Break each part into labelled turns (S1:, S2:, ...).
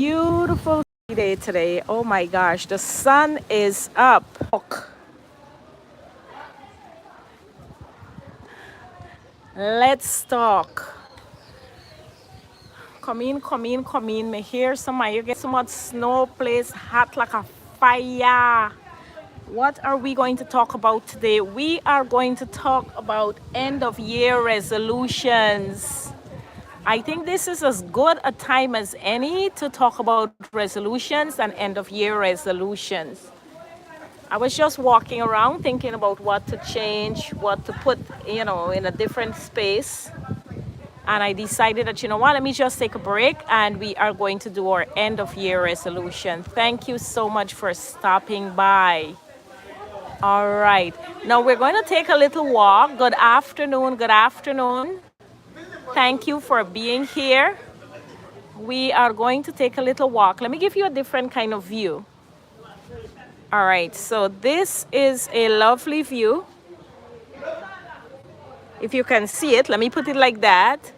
S1: beautiful day today. Oh my gosh, the sun is up. Let's talk. Come in, come in, come in. Me hear some of you get so much snow, place hot like a fire. What are we going to talk about today? We are going to talk about end of year resolutions. I think this is as good a time as any to talk about resolutions and end of year resolutions. I was just walking around thinking about what to change, what to put, in a different space. And I decided that, let me just take a break and we are going to do our end of year resolution. Thank you so much for stopping by. All right. Now we're going to take a little walk. Good afternoon. Good afternoon. Thank you for being here. We are going to take a little walk. Let me give you a different kind of view. All right, so this is a lovely view. If you can see it, let me put it like that.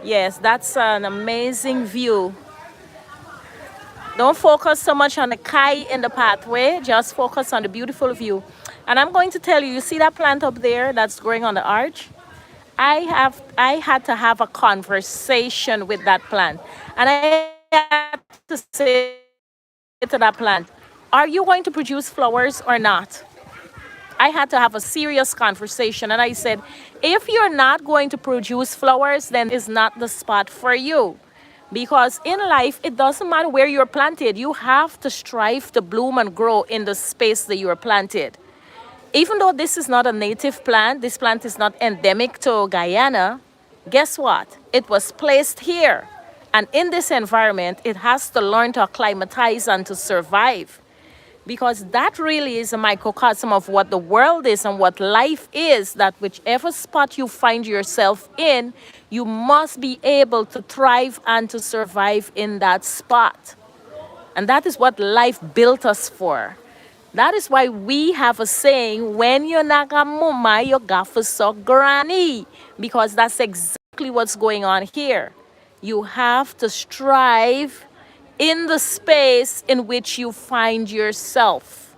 S1: Yes, that's an amazing view. Don't focus so much on the kite in the pathway, just focus on the beautiful view. And I'm going to tell you, you see that plant up there that's growing on the arch? I had to have a conversation with that plant. And I had to say to that plant, are you going to produce flowers or not? I had to have a serious conversation. And I said, if you're not going to produce flowers, then it's not the spot for you. Because in life, it doesn't matter where you're planted. You have to strive to bloom and grow in the space that you are planted. Even though this is not a native plant, this plant is not endemic to Guyana, guess what? It was placed here. And in this environment, it has to learn to acclimatize and to survive. Because that really is a microcosm of what the world is and what life is, that whichever spot you find yourself in, you must be able to thrive and to survive in that spot. And that is what life built us for. That is why we have a saying, when you're nagamuma, you gafa so granny. Because that's exactly what's going on here. You have to strive in the space in which you find yourself,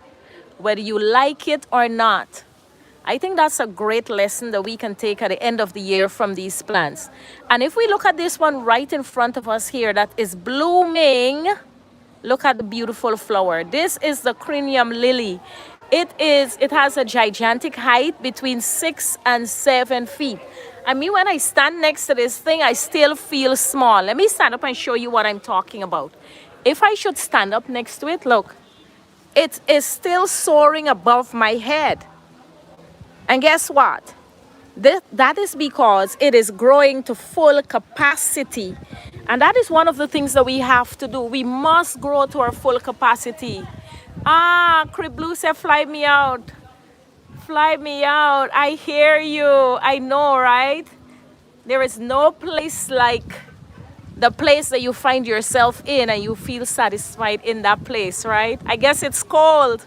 S1: whether you like it or not. I think that's a great lesson that we can take at the end of the year from these plants. And if we look at this one right in front of us here that is blooming, look at the beautiful flower. This is the crinium lily. It has a gigantic height between 6 and 7 feet. I mean, when I stand next to this thing, I still feel small. Let me stand up and show you what I'm talking about. If I should stand up next to it, look, it is still soaring above my head. And guess what? That is because it is growing to full capacity. And that is one of the things that we have to do. We must grow to our full capacity. Crib Blue said, fly me out. Fly me out. I hear you. I know, right? There is no place like the place that you find yourself in and you feel satisfied in that place, right? I guess it's cold.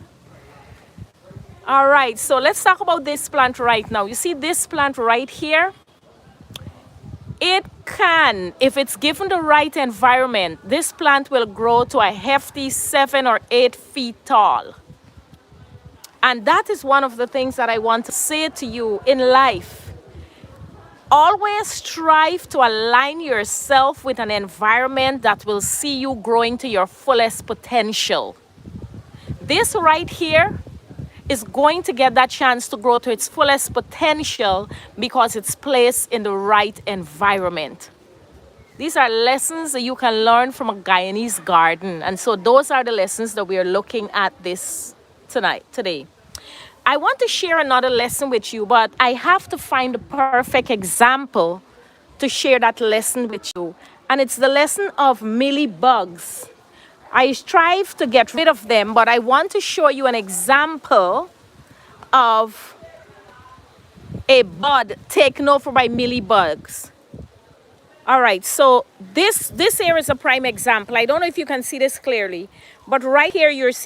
S1: All right, so let's talk about this plant right now. You see this plant right here? It can, if it's given the right environment, this plant will grow to a hefty 7 or 8 feet tall. And that is one of the things that I want to say to you in life. Always strive to align yourself with an environment that will see you growing to your fullest potential. This right here is going to get that chance to grow to its fullest potential because it's placed in the right environment. These are lessons that you can learn from a Guyanese garden. And so those are the lessons that we are looking at today. I want to share another lesson with you, but I have to find the perfect example to share that lesson with you. And it's the lesson of mealybugs. I strive to get rid of them, but I want to show you an example of a bud taken over by mealybugs. All right, so this here is a prime example. I don't know if you can see this clearly, but right here you're seeing